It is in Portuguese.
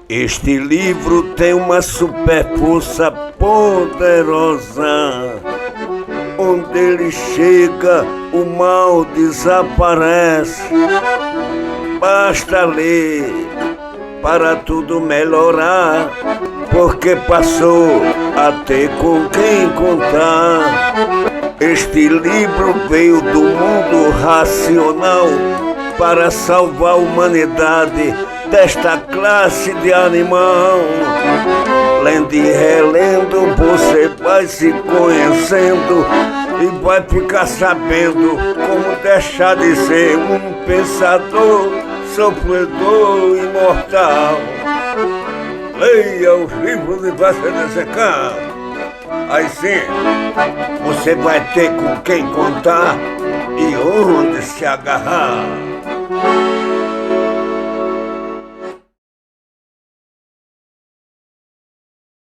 Este livro tem uma super força poderosa. Onde ele chega, o mal desaparece. Basta ler para tudo melhorar, porque passou a ter com quem contar. Este livro veio do mundo racional para salvar a humanidade desta classe de animal. Lendo e relendo, você vai se conhecendo e vai ficar sabendo como deixar de ser um pensador, sofredor imortal. Leia os livros de Vasconcelos. Aí sim, você vai ter com quem contar e onde se agarrar.